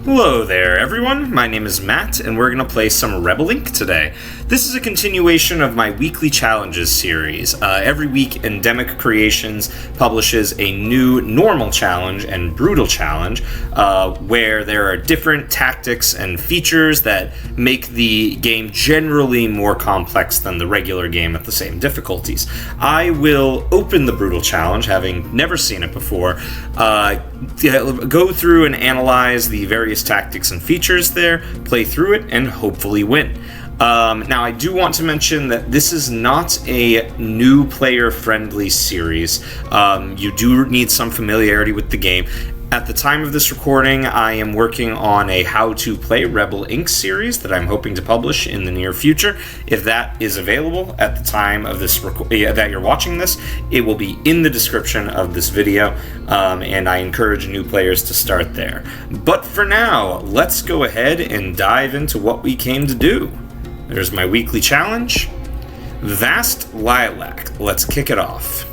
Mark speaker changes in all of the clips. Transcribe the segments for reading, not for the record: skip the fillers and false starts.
Speaker 1: Hello there, everyone. My name is Matt, and we're going to play some Rebel Inc. today. This is a continuation of my weekly challenges series. Every week, Ndemic Creations publishes a new normal challenge and brutal challenge, where there are different tactics and features that make the game generally more complex than the regular game at the same difficulties. I will open the brutal challenge, having never seen it before, go through and analyze the various tactics and features there, play through it, and hopefully win. Now, I do want to mention that this is not a new player-friendly series. You do need some familiarity with the game. At the time of this recording, I am working on a How to Play Rebel Inc. series that I'm hoping to publish in the near future. If that is available at the time of this that you're watching this, it will be in the description of this video, and I encourage new players to start there. But for now, let's go ahead and dive into what we came to do. There's my weekly challenge, Vast Lilac. Let's kick it off.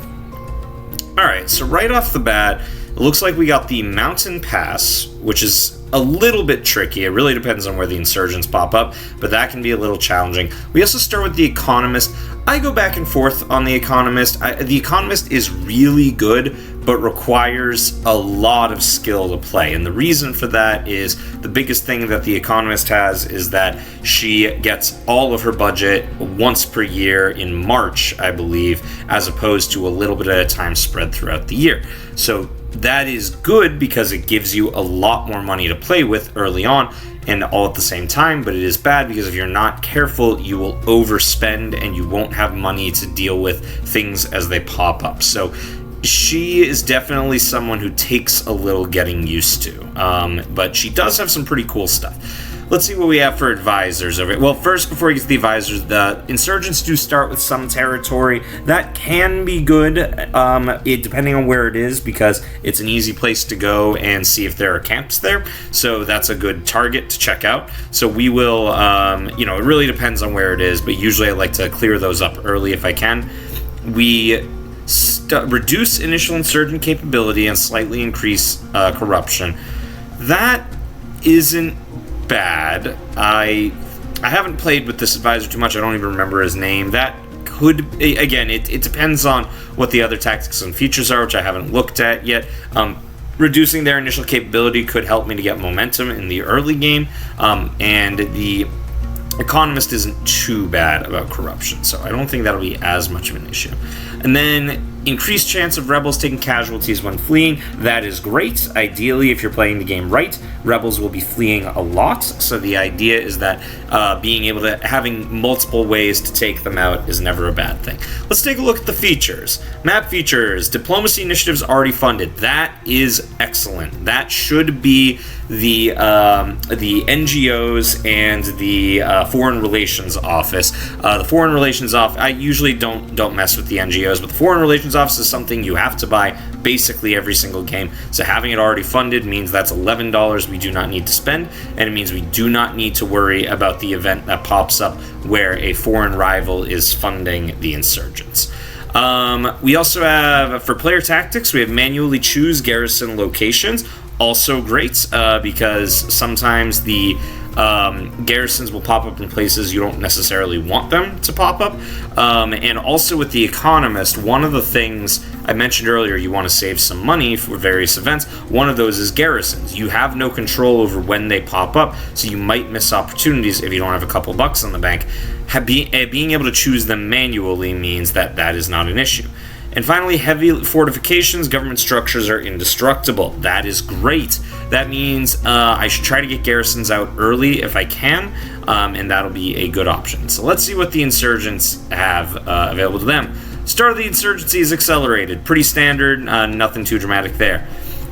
Speaker 1: Alright, so right off the bat, it looks like we got the Mountain Pass, which is a little bit tricky. It really depends on where the Insurgents pop up, but that can be a little challenging. We also start with the Economist. I go back and forth on the Economist. The Economist is really good, but requires a lot of skill to play. And the reason for that is the biggest thing that the Economist has is that she gets all of her budget once per year in March, I believe, as opposed to a little bit at a time spread throughout the year. So that is good because it gives you a lot more money to play with early on and all at the same time, but it is bad because if you're not careful, you will overspend and you won't have money to deal with things as they pop up. So she is definitely someone who takes a little getting used to, but she does have some pretty cool stuff. Let's see what we have for advisors over it. Well, first, before we get to the advisors, the Insurgents do start with some territory. That can be good, depending on where it is, because it's an easy place to go and see if there are camps there. So that's a good target to check out. So we will, it really depends on where it is, but usually I like to clear those up early if I can. We reduce initial insurgent capability and slightly increase corruption. That isn't bad. I haven't played with this advisor too much. I don't even remember his name. That could, again, it depends on what the other tactics and features are, which I haven't looked at yet. Reducing their initial capability could help me to get momentum in the early game, and the Economist isn't too bad about corruption, so I don't think that'll be as much of an issue. And then increased chance of rebels taking casualties when fleeing. That is great. Ideally, if you're playing the game right, rebels will be fleeing a lot. So the idea is that having multiple ways to take them out is never a bad thing. Let's take a look at the features. Map features. Diplomacy initiatives already funded. That is excellent. That should be the NGOs and the Foreign Relations Office. The Foreign Relations Office, I usually don't mess with the NGOs, but the Foreign Relations Office is something you have to buy basically every single game. So having it already funded means that's $11 we do not need to spend, and it means we do not need to worry about the event that pops up where a foreign rival is funding the Insurgents. We also have, for player tactics, we have manually choose garrison locations. Also great, because sometimes the garrisons will pop up in places you don't necessarily want them to pop up. And also with the Economist, one of the things I mentioned earlier, you want to save some money for various events. One of those is garrisons. You have no control over when they pop up, so you might miss opportunities if you don't have a couple bucks in the bank. Being able to choose them manually means that is not an issue. And finally, heavy fortifications. Government structures are indestructible. That is great. That means I should try to get garrisons out early if I can, and that'll be a good option. So let's see what the Insurgents have available to them. Start of the Insurgency is accelerated. Pretty standard, nothing too dramatic there.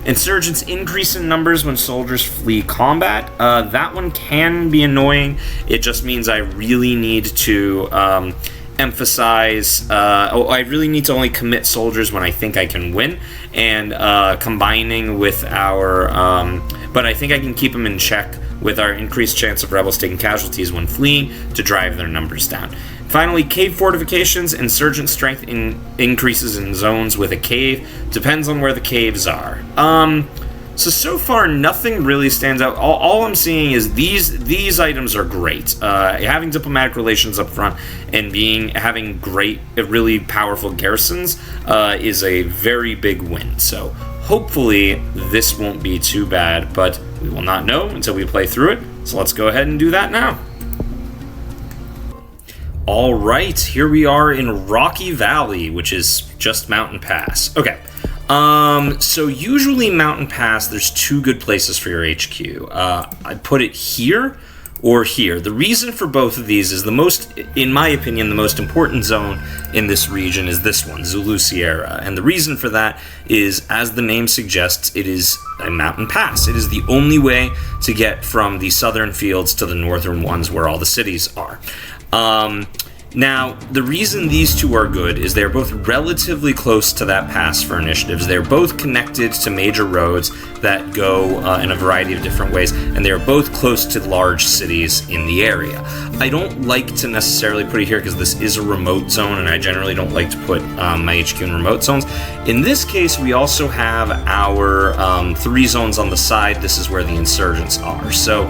Speaker 1: Insurgents increase in numbers when soldiers flee combat. That one can be annoying. It just means I really need to emphasize, I really need to only commit soldiers when I think I can win, and combining with our, but I think I can keep them in check with our increased chance of rebels taking casualties when fleeing to drive their numbers down. Finally, cave fortifications. Insurgent strength increases in zones with a cave. Depends on where the caves are. So far, nothing really stands out. All I'm seeing is these items are great. Having diplomatic relations up front and having great, really powerful garrisons is a very big win. So hopefully this won't be too bad, but we will not know until we play through it. So let's go ahead and do that now. All right, here we are in Rocky Valley, which is just Mountain Pass. Okay. So usually Mountain Pass, there's two good places for your HQ. I put it here or here. The reason for both of these is in my opinion, the most important zone in this region is this one, Zulu Sierra. And the reason for that is, as the name suggests, it is a mountain pass. It is the only way to get from the southern fields to the northern ones where all the cities are. Now, the reason these two are good is they're both relatively close to that pass for initiatives. They're both connected to major roads that go in a variety of different ways, and they're both close to large cities in the area. I don't like to necessarily put it here because this is a remote zone, and I generally don't like to put my HQ in remote zones. In this case, we also have our 3 zones on the side. This is where the insurgents are. So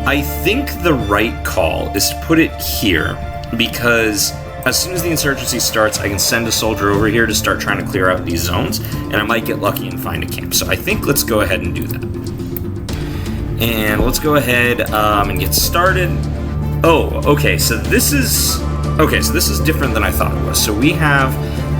Speaker 1: I think the right call is to put it here, because as soon as the insurgency starts, I can send a soldier over here to start trying to clear out these zones, and I might get lucky and find a camp. So I think let's go ahead and do that. And let's go ahead and get started. Oh, okay, so this is different than I thought it was. So we have,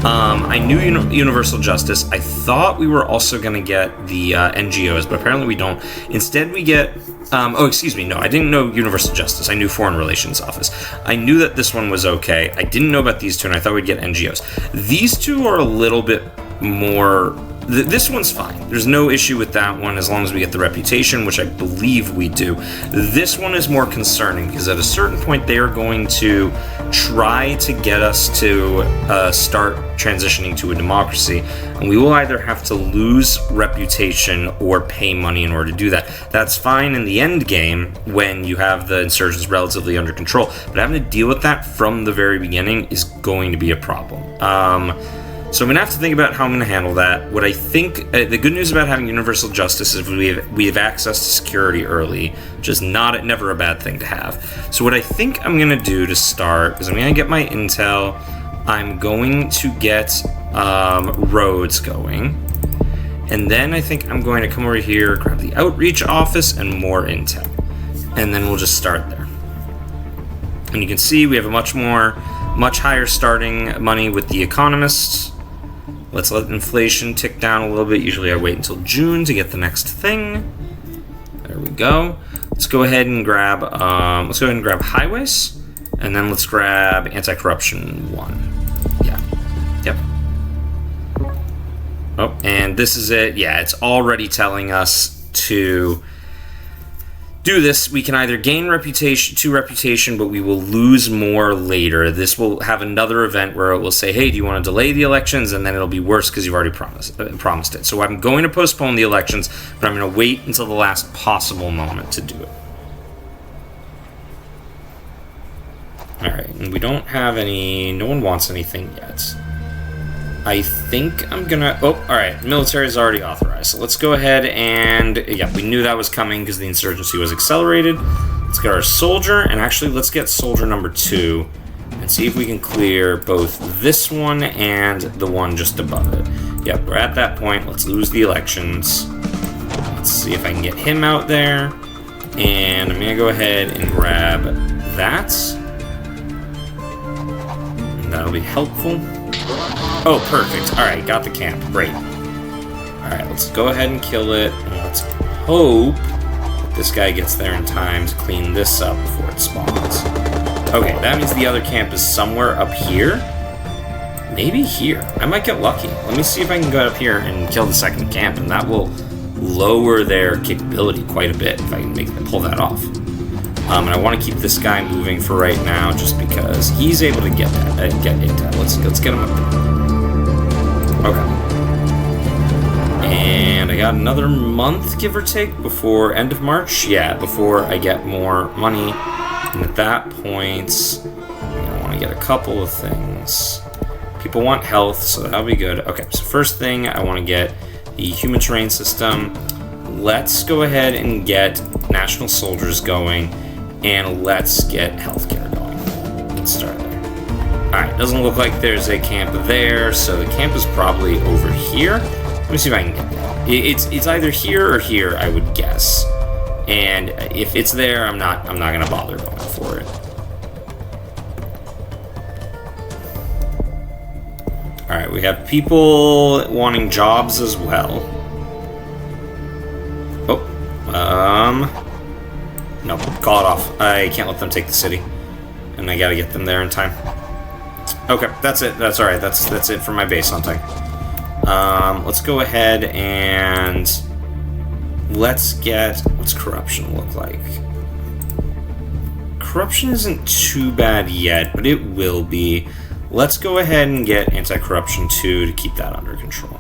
Speaker 1: I knew Universal Justice. I thought we were also going to get the NGOs, but apparently we don't. Instead, we get... no, I didn't know Universal Justice. I knew Foreign Relations Office. I knew that this one was okay. I didn't know about these two, and I thought we'd get NGOs. These two are a little bit more... This one's fine. There's no issue with that one as long as we get the reputation, which I believe we do. This one is more concerning because at a certain point they are going to try to get us to start transitioning to a democracy, and we will either have to lose reputation or pay money in order to do that. That's fine in the end game when you have the insurgents relatively under control, but having to deal with that from the very beginning is going to be a problem. So I'm going to have to think about how I'm going to handle that. What I think, the good news about having Universal Justice is we have access to security early, which is never a bad thing to have. So what I think I'm going to do to start is I'm going to get my intel. I'm going to get roads going. And then I think I'm going to come over here, grab the outreach office and more intel. And then we'll just start there. And you can see we have a much higher starting money with the economists. Let's let inflation tick down a little bit. Usually I wait until June to get the next thing. There we go. Let's go ahead and grab highways, and then let's grab anti-corruption 1. Yeah. Yep. Oh, and this is it. Yeah, it's already telling us to do this. We can either gain reputation, but we will lose more later. This will have another event where it will say, hey, do you want to delay the elections? And then it'll be worse because you've already promised it. So I'm going to postpone the elections, but I'm going to wait until the last possible moment to do it. All right, and we don't have no one wants anything yet. I think I'm gonna... Oh, alright. Military is already authorized. So let's go ahead and... Yeah, we knew that was coming because the insurgency was accelerated. Let's get our soldier, and actually let's get soldier number 2 and see if we can clear both this one and the one just above it. Yep, we're at that point. Let's lose the elections. Let's see if I can get him out there. And I'm gonna go ahead and grab that. And that'll be helpful. Oh, perfect. Alright, got the camp. Great. Alright, let's go ahead and kill it. And let's hope that this guy gets there in time to clean this up before it spawns. Okay, that means the other camp is somewhere up here. Maybe here. I might get lucky. Let me see if I can go up here and kill the second camp, and that will lower their capability quite a bit if I can pull that off. And I want to keep this guy moving for right now, just because he's able to get intel. Let's get him up there. Okay. And I got another month, give or take, before end of March. Yeah, before I get more money. And at that point, I want to get a couple of things. People want health, so that'll be good. Okay, so first thing, I want to get the human terrain system. let's go ahead and get national soldiers going, and let's get healthcare going. Let's start there. Alright, doesn't look like there's a camp there, so the camp is probably over here. Let me see if I can get that. It's either here or here, I would guess. And if it's there, I'm not gonna bother going for it. Alright, we have people wanting jobs as well. No, call it off. I can't let them take the city. And I gotta get them there in time. Okay, that's it. That's alright. That's it for my base hunting. Let's go ahead and let's get... What's corruption look like? Corruption isn't too bad yet, but it will be. Let's go ahead and get anti-corruption 2 to keep that under control.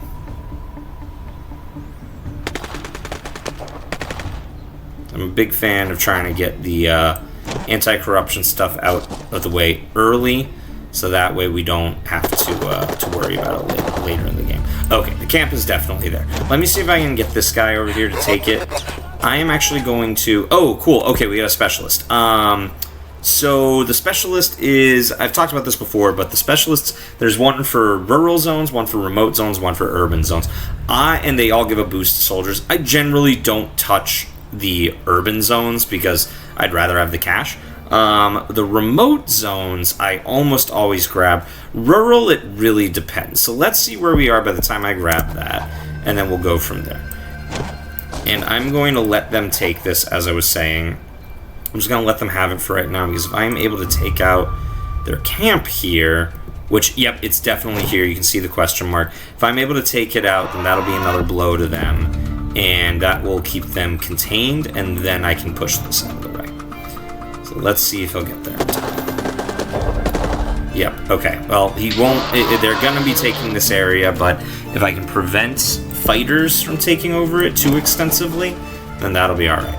Speaker 1: I'm a big fan of trying to get the anti-corruption stuff out of the way early, so that way we don't have to worry about it later in the game. Okay, the camp is definitely there. Let me see if I can get this guy over here to take it. I am actually going to... Oh, cool. Okay, we got a specialist. So the specialist is... I've talked about this before, but the specialists, there's one for rural zones, one for remote zones, one for urban zones. And they all give a boost to soldiers. I generally don't touch the urban zones because I'd rather have the cash. The remote zones, I almost always grab. Rural, it really depends. So let's see where we are by the time I grab that, and then we'll go from there. And I'm going to let them take this, as I was saying. I'm just going to let them have it for right now, because if I'm able to take out their camp here, which, yep, it's definitely here. You can see the question mark. If I'm able to take it out, then that'll be another blow to them, and that will keep them contained, and then I can push this out of the way. So let's see if he'll get there in time. Yep, okay. Well, he won't... They're going to be taking this area, but if I can prevent fighters from taking over it too extensively, then that'll be alright.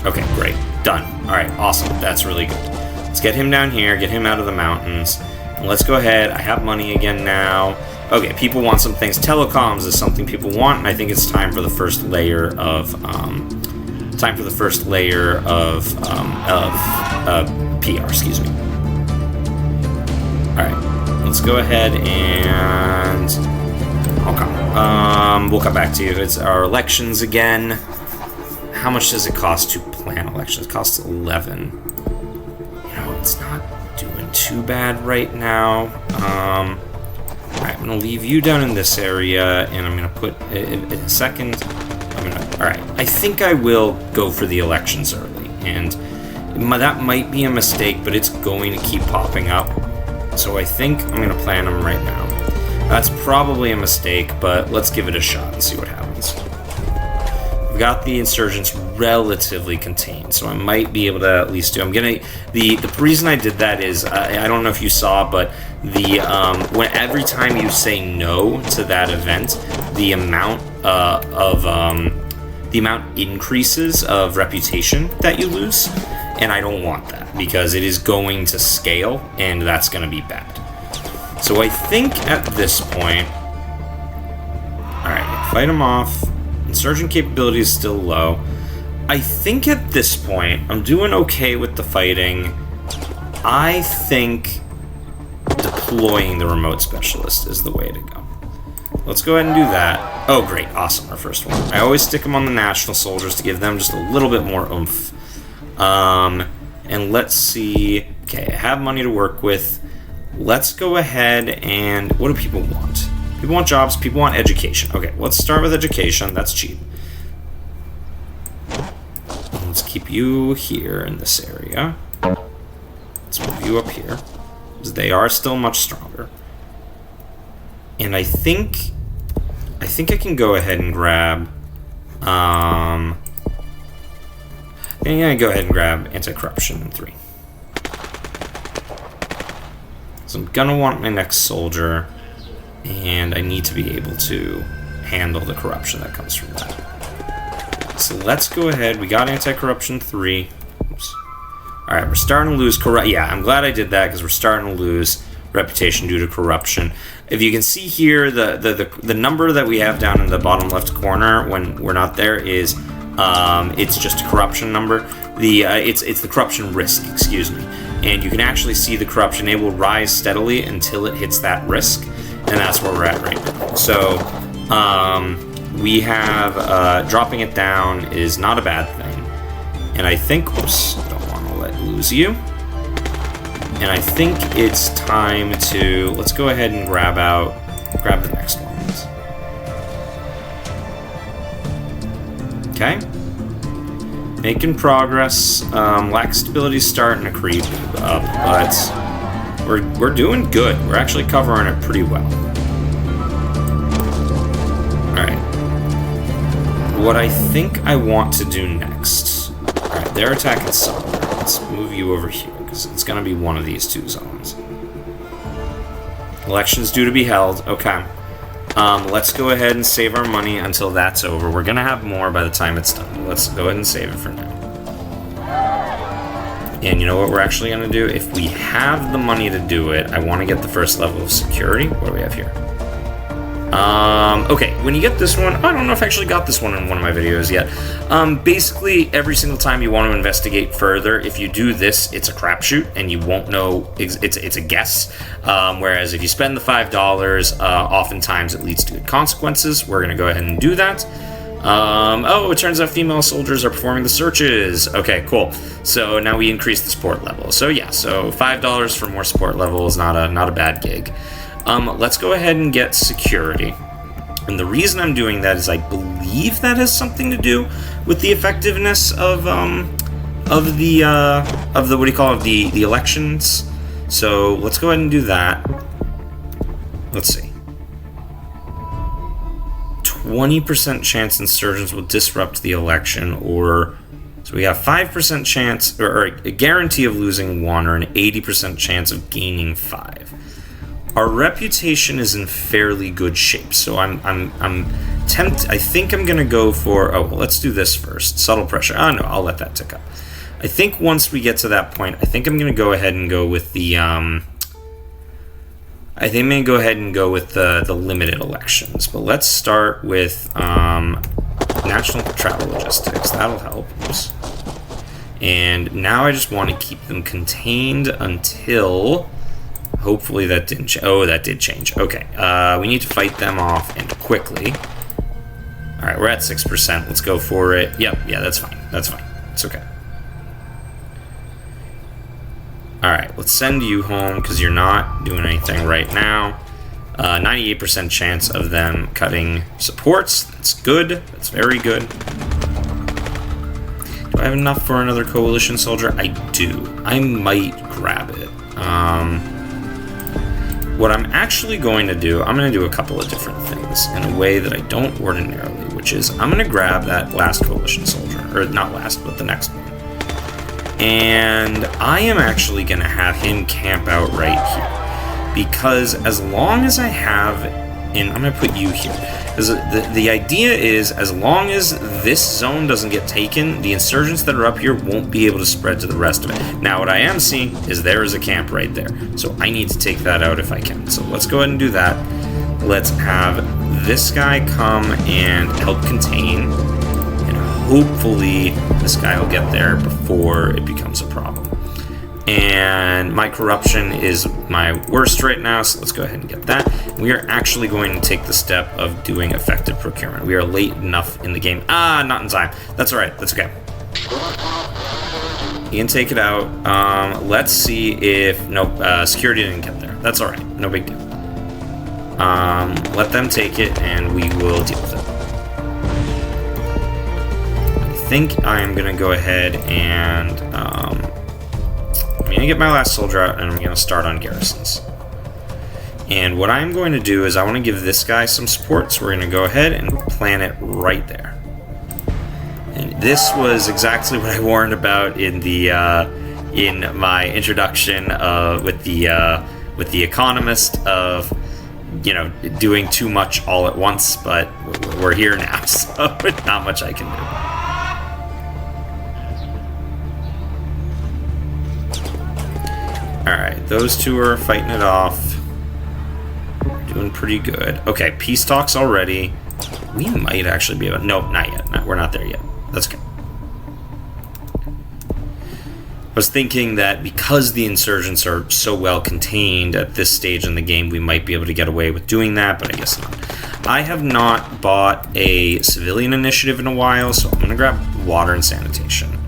Speaker 1: Okay, great. Done. Alright, awesome. That's really good. Let's get him down here, get him out of the mountains, and let's go ahead. I have money again now. Okay, people want some things. Telecoms is something people want, and I think it's time for the first layer of PR, excuse me. Alright, let's go ahead and... we'll come back to you. It's our elections again. How much does it cost to plan elections? It costs 11. You know, it's not doing too bad right now. Alright, I'm going to leave you down in this area, and I'm going to put, in a second, alright, I think I will go for the elections early, and that might be a mistake, but it's going to keep popping up, so I think I'm going to plan them right now. That's probably a mistake, but let's give it a shot and see what happens. I've got the insurgents relatively contained, so I might be able to at least do... The reason I did that is, I don't know if you saw, but every time you say no to that event, the amount increases of reputation that you lose, and I don't want that, because it is going to scale, and that's going to be bad. So I think at this point... Alright, fight them off. Insurgent capability is still low. I think at this point, I'm doing okay with the fighting. I think deploying the remote specialist is the way to go. Let's go ahead and do that. Oh, great. Awesome. Our first one. I always stick them on the national soldiers to give them just a little bit more oomph. And let's see. Okay, I have money to work with. Let's go ahead and... What do people want? People want jobs, people want education. Okay, let's start with education. That's cheap. Let's keep you here in this area. Let's move you up here, because they are still much stronger. And I think I can go ahead and grab... I'm going to go ahead and grab anti-corruption 3. So I'm going to want my next soldier... And I need to be able to handle the corruption that comes from that. So let's go ahead. We got anti-corruption 3. Oops. Alright, we're starting to lose corrupt. Yeah, I'm glad I did that, because we're starting to lose. reputation due to corruption. If you can see here, the number that we have down in the bottom left corner when we're not there is it's just a corruption number. It's the corruption risk, excuse me. And you can actually see the corruption. It will rise steadily until it hits that risk, and that's where we're at right now. So we have dropping it down is not a bad thing. And I think, whoops, don't want to lose you. And I think it's time to, let's go ahead and grab the next ones. Okay. Making progress. Lack stability starting to creep up, but we're doing good. We're actually covering it pretty well. Alright. What I think I want to do next. Alright, they're attacking somewhere. Let's move you over here, because it's going to be one of these two zones. Elections due to be held. Okay. Let's go ahead and save our money until that's over. We're going to have more by the time it's done. Let's go ahead and save it for now. And you know what we're actually going to do? If we have the money to do it, I want to get the first level of security. What do we have here? Okay, when you get this one, I don't know if I actually got this one in one of my videos yet. Basically, every single time you want to investigate further, if you do this, it's a crapshoot, and you won't know, it's a guess. Whereas if you spend the $5, oftentimes it leads to good consequences. We're going to go ahead and do that. Oh, it turns out female soldiers are performing the searches. Okay, cool. So now we increase the support level. So yeah, so $5 for more support level is not a bad gig. Let's go ahead and get security. And the reason I'm doing that is I believe that has something to do with the effectiveness of the what do you call it, the elections. So let's go ahead and do that. Let's see. 20% chance insurgents will disrupt the election, or so we have 5% chance or a guarantee of losing 1, or an 80% chance of gaining 5. Our reputation is in fairly good shape, so I'm tempted. I think I'm gonna go for. Oh, well, let's do this first. Subtle pressure. Oh no, I'll let that tick up. I think once we get to that point, I think I'm gonna go ahead and go with the. I think I'm gonna go ahead and go with the limited elections. But let's start with national travel logistics. That'll help. Oops. And now I just want to keep them contained until. Hopefully that didn't change. Oh, that did change. Okay, we need to fight them off, and quickly. Alright, we're at 6%. Let's go for it. Yep, yeah, that's fine. That's fine. It's okay. Alright, let's send you home, because you're not doing anything right now. 98% chance of them cutting supports. That's good. That's very good. Do I have enough for another coalition soldier? I do. I might grab it. What I'm actually going to do, I'm going to do a couple of different things in a way that I don't ordinarily, which is I'm going to grab that last coalition soldier, or not last, but the next one. And I am actually going to have him camp out right here. Because as long as I have, and I'm going to put you here, because the idea is as long as this zone doesn't get taken, the insurgents that are up here won't be able to spread to the rest of it. Now what I am seeing is there is a camp right there, so I need to take that out if I can. So let's go ahead and do that. Let's have this guy come and help contain, and hopefully this guy will get there before it becomes a problem. And my corruption is my worst right now, so let's go ahead and get that. We are actually going to take the step of doing effective procurement. We are late enough in the game. Ah, not in time. That's all right. That's okay. You can take it out. Let's see if... Nope, security didn't get there. That's all right. No big deal. Let them take it, and we will deal with it. I think I'm going to go ahead and... I'm going to get my last soldier out, and I'm going to start on garrisons. And what I'm going to do is I want to give this guy some support, so we're going to go ahead and plant it right there. And this was exactly what I warned about in the in my introduction with the Economist of, you know, doing too much all at once, but we're here now, so not much I can do. Alright, those two are fighting it off. Doing pretty good. Okay, peace talks already. We might actually be able... Nope, not yet. No, we're not there yet. That's okay. I was thinking that because the insurgents are so well contained at this stage in the game, we might be able to get away with doing that, but I guess not. I have not bought a civilian initiative in a while, so I'm going to grab water and sanitation.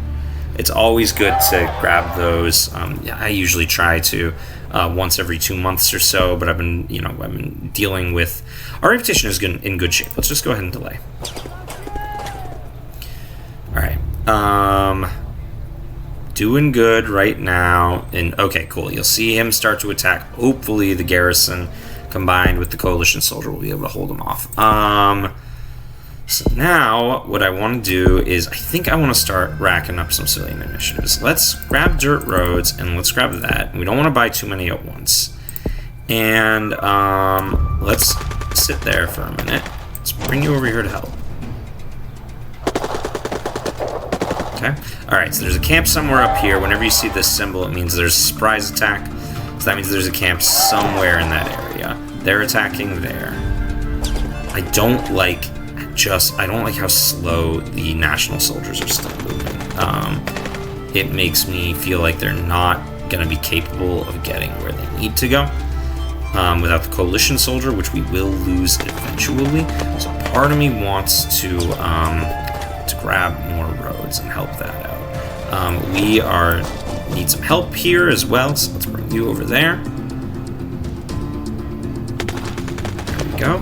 Speaker 1: It's always good to grab those. I usually try to once every 2 months or so, but I've been dealing with... Our reputation is in good shape. Let's just go ahead and delay. Alright. Doing good right now. And okay, cool. You'll see him start to attack. Hopefully the garrison combined with the coalition soldier will be able to hold him off. So now what I want to do is I think I want to start racking up some civilian initiatives. Let's grab dirt roads and let's grab that. We don't want to buy too many at once. And let's sit there for a minute. Let's bring you over here to help. Okay. Alright, so there's a camp somewhere up here. Whenever you see this symbol, it means there's a surprise attack. So that means there's a camp somewhere in that area. They're attacking there. I don't like how slow the national soldiers are still moving. It makes me feel like they're not going to be capable of getting where they need to go without the coalition soldier, which we will lose eventually. So part of me wants to grab more roads and help that out. We need some help here as well, so let's bring you over there. There we go.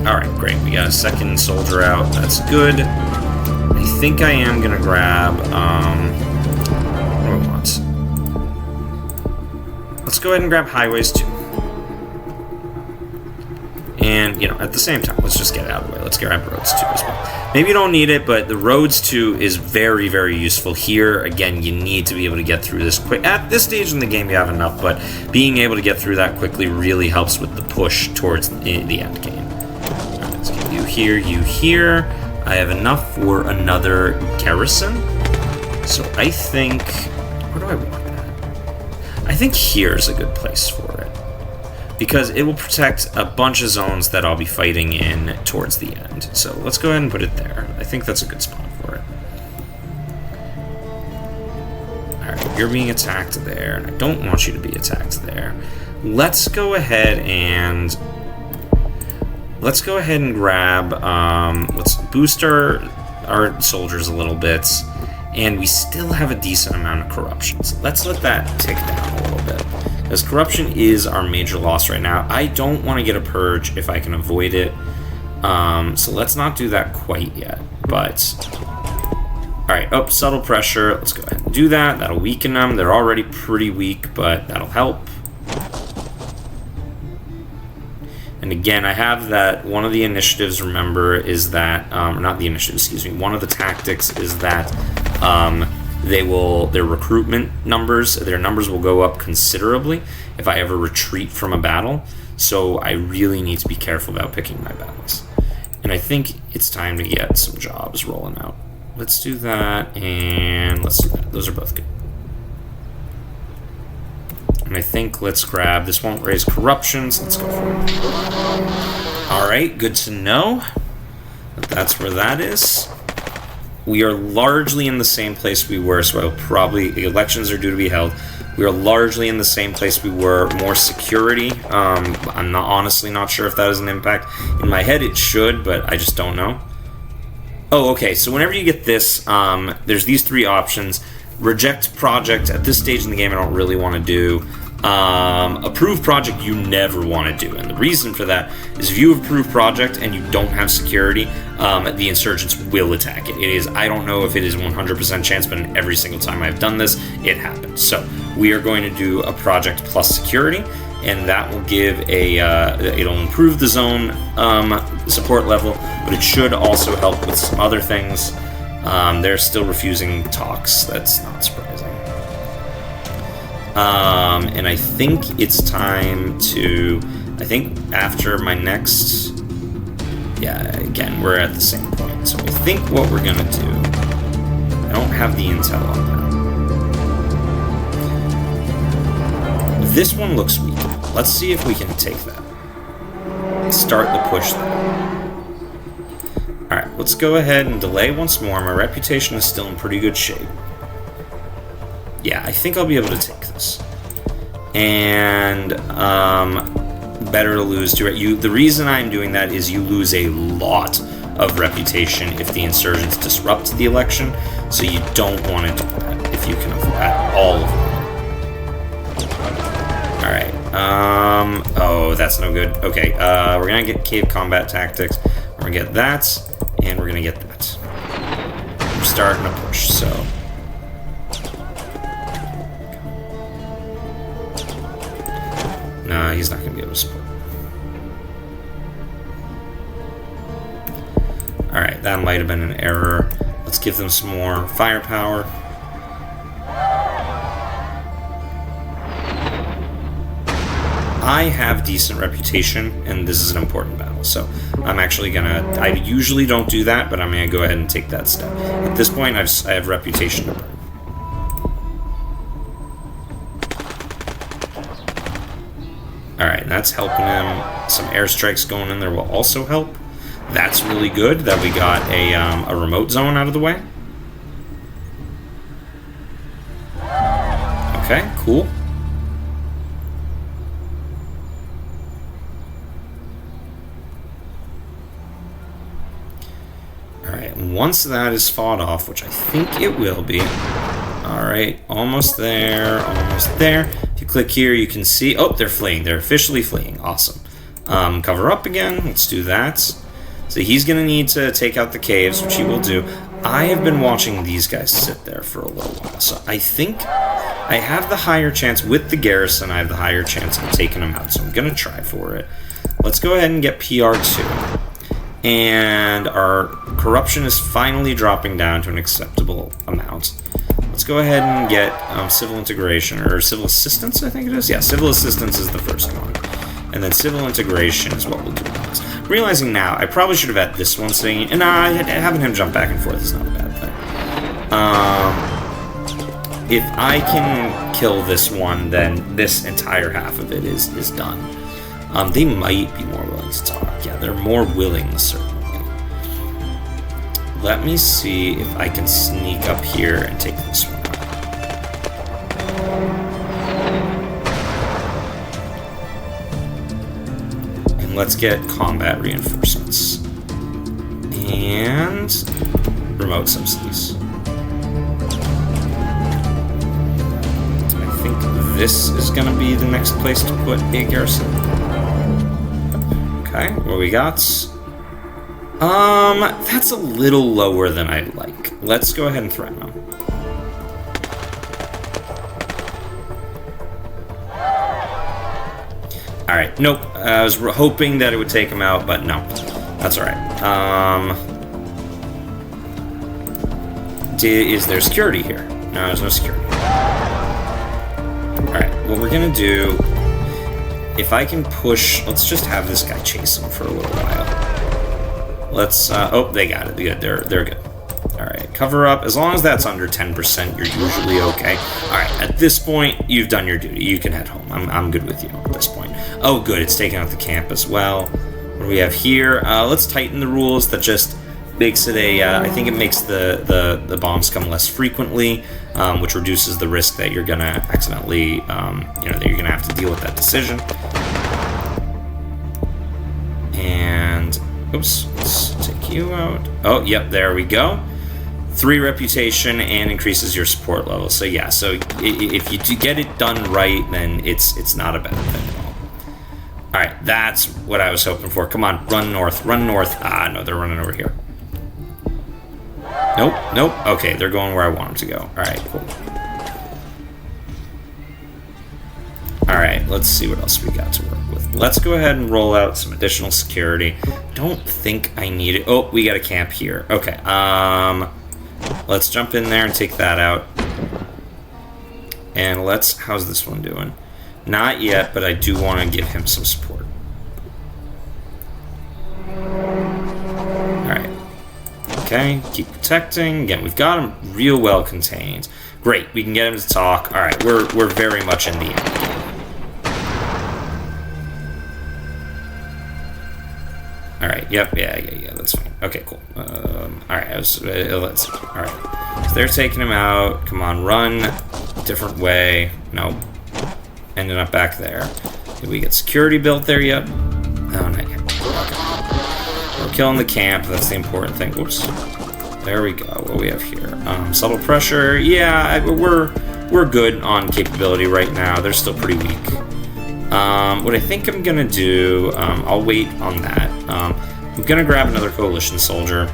Speaker 1: Alright, great. We got a second soldier out. That's good. I think I am going to grab... what do I want? Let's go ahead and grab highways too. And, at the same time, let's just get it out of the way. Let's grab roads too as well. Maybe you don't need it, but the roads too is very, very useful here. Again, you need to be able to get through this quick. At this stage in the game, you have enough, but being able to get through that quickly really helps with the push towards the end game. Let's get you here. I have enough for another garrison. So I think... Where do I want that? I think here's a good place for it. Because it will protect a bunch of zones that I'll be fighting in towards the end. So let's go ahead and put it there. I think that's a good spot for it. Alright, you're being attacked there, and I don't want you to be attacked there. Let's go ahead and grab, let's boost our soldiers a little bit, and we still have a decent amount of corruption. So let's let that tick down a little bit, because corruption is our major loss right now. I don't want to get a purge if I can avoid it, so let's not do that quite yet, but... Alright, subtle pressure, let's go ahead and do that. That'll weaken them. They're already pretty weak, but that'll help. And again, I have that one of the initiatives, remember, is that, not the initiative, excuse me, one of the tactics is that their recruitment numbers, their numbers will go up considerably if I ever retreat from a battle. So I really need to be careful about picking my battles. And I think it's time to get some jobs rolling out. Let's do that, and let's do that. Those are both good. And I think let's grab, this won't raise corruption, so let's go for it. Alright, good to know. That's where that is. We are largely in the same place we were, so the elections are due to be held. We are largely in the same place we were, more security. I'm honestly not sure if that has an impact. In my head it should, but I just don't know. Oh, okay, so whenever you get this, there's these three options. Reject project, at this stage in the game I don't really want to do. Approve project you never want to do, and the reason for that is if you approve project and you don't have security, the insurgents will attack it. I don't know if it is 100% chance, but every single time I've done this, it happens. So we are going to do a project plus security, and that will give it'll improve the zone support level, but it should also help with some other things. They're still refusing talks. That's not surprising. And I think it's time to... I think after my next... Yeah, again, we're at the same point. So I think what we're going to do... I don't have the intel on that. This one looks weak. let's see if we can take that. Start the push there. Alright, let's go ahead and delay once more. My reputation is still in pretty good shape. Yeah, I think I'll be able to take this. And, better to lose to you. The reason I'm doing that is you lose a lot of reputation if the insurgents disrupt the election, so you don't want to do that if you can avoid all of them. Alright, oh, that's no good. Okay, we're gonna get cave combat tactics. We're gonna get that, and we're gonna get that. We're starting to push, so... Nah, he's not gonna be able to support. Alright, that might have been an error. Let's give them some more firepower. I have decent reputation, and this is an important battle, so I'm actually gonna... I usually don't do that, but I'm gonna go ahead and take that step. At this point, I have reputation to burn. Alright, that's helping him. Some airstrikes going in there will also help. That's really good that we got a remote zone out of the way. Okay, cool. Alright, once that is fought off, which I think it will be. Alright, almost there, almost there. If you click here, you can see... Oh, they're fleeing. They're officially fleeing. Awesome. Cover up again. Let's do that. So he's going to need to take out the caves, which he will do. I have been watching these guys sit there for a little while, so I think I have the higher chance. With the garrison, I have the higher chance of taking them out, so I'm going to try for it. Let's go ahead and get PR2. And our corruption is finally dropping down to an acceptable amount. Let's go ahead and get civil integration, or civil assistance, I think it is. Yeah, civil assistance is the first one. And then civil integration is what we'll do next. Realizing now, I probably should have had this one singing, and having him jump back and forth is not a bad thing. If I can kill this one, then this entire half of it is done. They might be more willing to talk. Yeah, they're more willing, certainly. Let me see if I can sneak up here and take this one out. And let's get combat reinforcements. And remote subsidies. I think this is going to be the next place to put a garrison. Okay, what we got? That's a little lower than I'd like. Let's go ahead and threaten them. Alright, nope. I was hoping that it would take him out, but no. That's alright. Is there security here? No, there's no security. Alright, what we're gonna do... If I can push... Let's just have this guy chase him for a little while. Let's, oh, they got it. They're good. Alright, cover up. As long as that's under 10%, you're usually okay. Alright, at this point, you've done your duty. You can head home. I'm good with you at this point. Oh, good. It's taking out the camp as well. What do we have here? Let's tighten the rules. That just makes it a, I think it makes the bombs come less frequently, which reduces the risk that you're gonna accidentally, that you're gonna have to deal with that decision. And... Oops, let's take you out. Oh, yep, there we go. 3 reputation and increases your support level. So yeah, so if you do get it done right, then it's not a bad thing at all. Alright, that's what I was hoping for. Come on, run north, run north. Ah, no, they're running over here. Nope, nope. Okay, they're going where I want them to go. Alright, cool. Alright, let's see what else we got to work with. Let's go ahead and roll out some additional security. Don't think I need it. Oh, we got a camp here. Okay, let's jump in there and take that out. And let's... How's this one doing? Not yet, but I do want to give him some support. Alright. Okay, keep protecting. Again, we've got him real well contained. Great, we can get him to talk. Alright, we're very much in the end game. Alright, yep, yeah, that's fine. Okay, cool. Alright, let's see. Alright. So they're taking him out. Come on, run. Different way. Nope. Ending up back there. Did we get security built there yet? Oh, not yet. Okay. We're killing the camp. That's the important thing. Whoops. There we go. What do we have here? Subtle pressure. Yeah, we're good on capability right now. They're still pretty weak. What I think I'm gonna do, I'll wait on that. I'm gonna grab another coalition soldier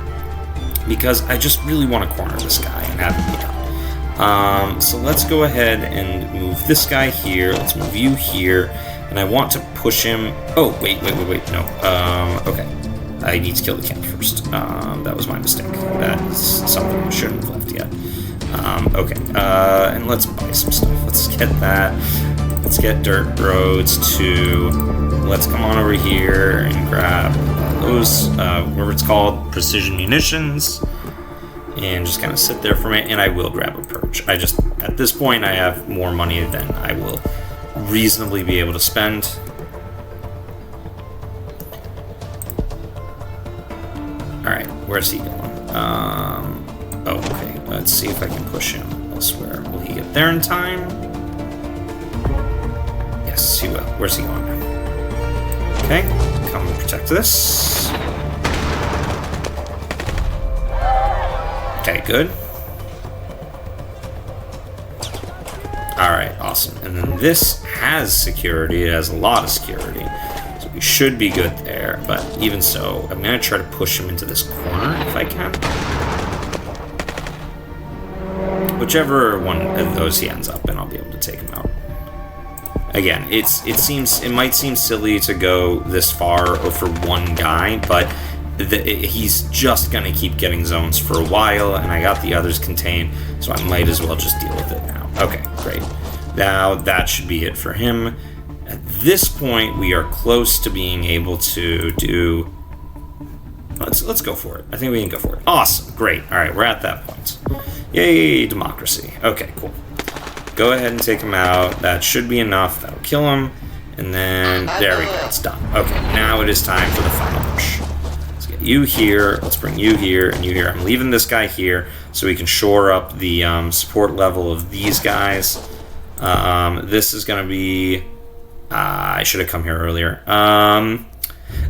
Speaker 1: because I just really want to corner this guy and have him beat up. So let's go ahead and move this guy here. Let's move you here, and I want to push him. Oh, wait, no. Okay. I need to kill the camp first. That was my mistake. That is something I shouldn't have left yet. Okay, and let's buy some stuff. Let's get that. Let's get dirt roads to... Let's come on over here and grab those, whatever it's called, precision munitions. And just kind of sit there for a minute, and I will grab a purge. At this point, I have more money than I will reasonably be able to spend. Alright, where's he going? Okay, let's see if I can push him elsewhere. Will he get there in time? Yes, he will. Where's he going? Okay, come and protect this. Okay, good. Alright, awesome. And then this has security. It has a lot of security. So we should be good there. But even so, I'm going to try to push him into this corner if I can. Whichever one of those he ends up in, I'll be able to take him out. Again, it might seem silly to go this far for one guy, but he's just gonna keep getting zones for a while, and I got the others contained, so I might as well just deal with it now. Okay, great. Now that should be it for him. At this point, we are close to being able to do. Let's go for it. I think we can go for it. Awesome, great. All right, we're at that point. Yay, democracy. Okay, cool. Go ahead and take him out. That should be enough. That'll kill him. And then, there we go. It's done. Okay, now it is time for the final push. Let's get you here. Let's bring you here and you here. I'm leaving this guy here so we can shore up the support level of these guys. This is going to be... I should have come here earlier.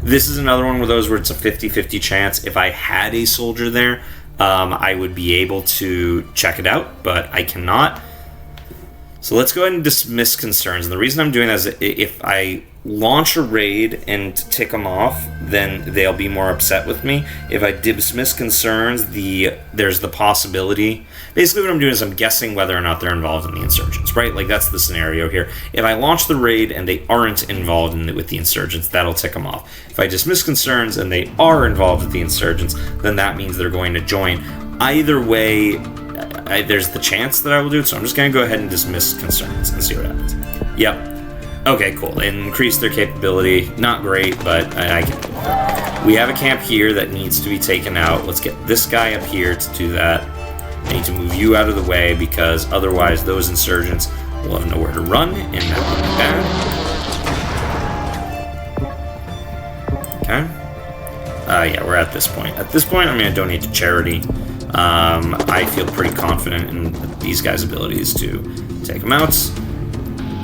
Speaker 1: This is another one of those where it's a 50-50 chance. If I had a soldier there, I would be able to check it out, but I cannot. So let's go ahead and dismiss concerns. And the reason I'm doing that is if I launch a raid and tick them off, then they'll be more upset with me. If I dismiss concerns, there's the possibility. Basically what I'm doing is I'm guessing whether or not they're involved in the insurgents, right? Like that's the scenario here. If I launch the raid and they aren't involved with the insurgents, that'll tick them off. If I dismiss concerns and they are involved with the insurgents, then that means they're going to join. Either way, there's the chance that I will do it, so I'm just going to go ahead and dismiss concerns and see what happens. Yep. Okay, cool. Increase their capability. Not great, but I can do it. We have a camp here that needs to be taken out. Let's get this guy up here to do that. I need to move you out of the way because otherwise those insurgents will have nowhere to run, and that would be bad. Okay. Yeah, we're at this point. At this point, I'm going to donate to charity. I feel pretty confident in these guys' abilities to take them out.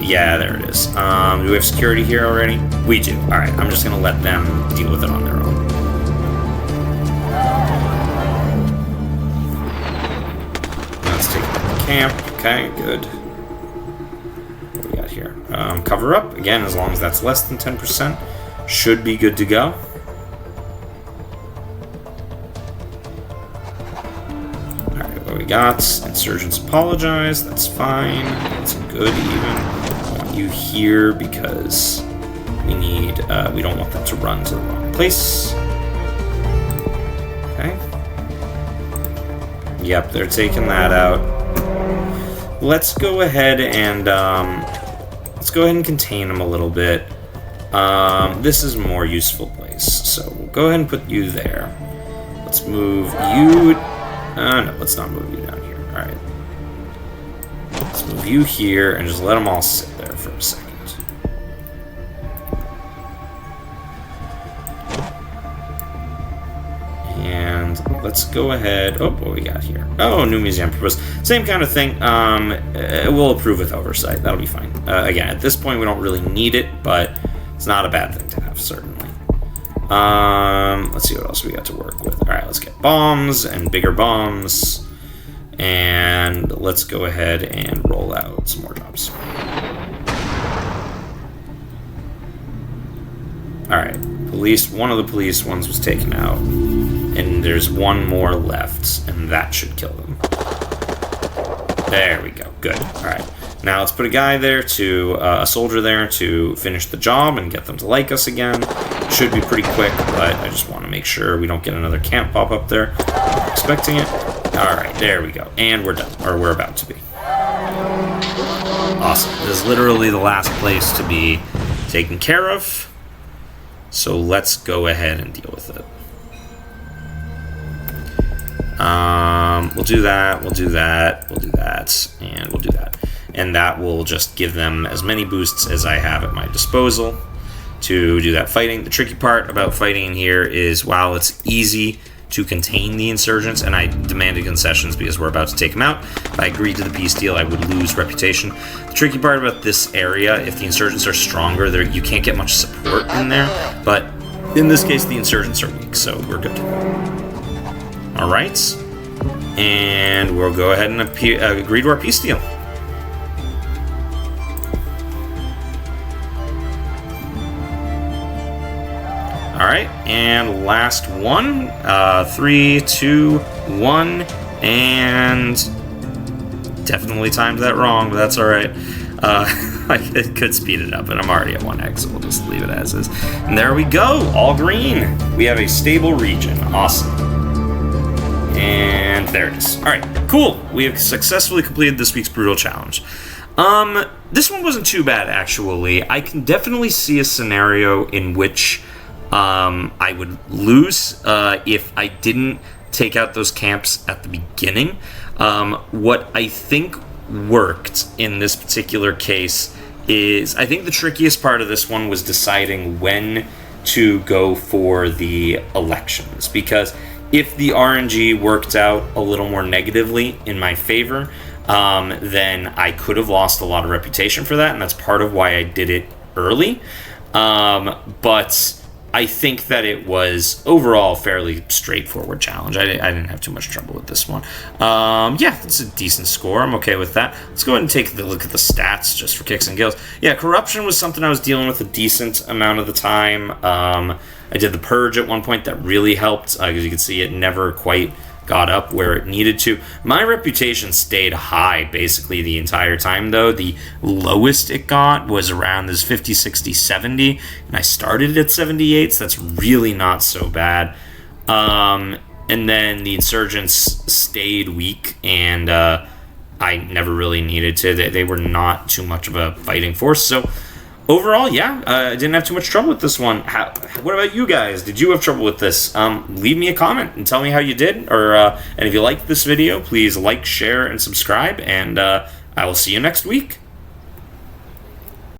Speaker 1: Yeah, there it is. Do we have security here already? We do. Alright, I'm just going to let them deal with it on their own. Let's take the camp. Okay, good. What do we got here? Cover up. Again, as long as that's less than 10%, should be good to go. We got insurgents apologize. That's fine. That's good even. I want you here because we need. We don't want them to run to the wrong place. Okay. Yep, they're taking that out. Let's go ahead and contain them a little bit. This is a more useful place, so we'll go ahead and put you there. Let's move you. No, let's not move you down here. Alright. Let's move you here and just let them all sit there for a second. And let's go ahead. Oh, what we got here? Oh, new museum proposed. Same kind of thing. We'll approve with oversight. That'll be fine. Again, at this point, we don't really need it, but it's not a bad thing to have, certainly. Let's see what else we got to work with. All right, let's get bombs and bigger bombs. And let's go ahead and roll out some more jobs. All right, one of the police ones was taken out, and there's one more left, and that should kill them. There we go, good. All right, now let's put a soldier there to finish the job and get them to like us again. Should be pretty quick, but I just want to make sure we don't get another camp pop up there. I'm expecting it. All right, there we go, and we're done, or we're about to be. Awesome, this is literally the last place to be taken care of. So let's go ahead and deal with it. We'll do that, we'll do that, we'll do that, and we'll do that. And that will just give them as many boosts as I have at my disposal to do that fighting. The tricky part about fighting here is while it's easy to contain the insurgents, and I demanded concessions because we're about to take them out. If I agreed to the peace deal, I would lose reputation. The tricky part about this area, if the insurgents are stronger, you can't get much support in there, but in this case, the insurgents are weak, so we're good. All right, and we'll go ahead and agree to our peace deal. All right, and last one. 3, 2, 1, and definitely timed that wrong, but that's all right. I could speed it up, and I'm already at 1x, so we'll just leave it as is. And there we go, all green. We have a stable region, awesome. And there it is. All right, cool. We have successfully completed this week's Brutal Challenge. This one wasn't too bad, actually. I can definitely see a scenario in which I would lose if I didn't take out those camps at the beginning. What I think worked in this particular case is, I think the trickiest part of this one was deciding when to go for the elections, because if the RNG worked out a little more negatively in my favor, then I could have lost a lot of reputation for that, and that's part of why I did it early. But I think that it was overall a fairly straightforward challenge. I didn't have too much trouble with this one. Yeah, it's a decent score. I'm okay with that. Let's go ahead and take a look at the stats just for kicks and giggles. Yeah, corruption was something I was dealing with a decent amount of the time. I did the purge at one point. That really helped. As you can see, it never quite got up where it needed to. My reputation stayed high basically the entire time, though. The lowest it got was around this 50, 60, 70, and I started at 78, so that's really not so bad. And then the insurgents stayed weak, and I never really needed to. They were not too much of a fighting force, so overall, yeah, I didn't have too much trouble with this one. What about you guys? Did you have trouble with this? Leave me a comment and tell me how you did. And if you liked this video, please like, share, and subscribe. And I will see you next week.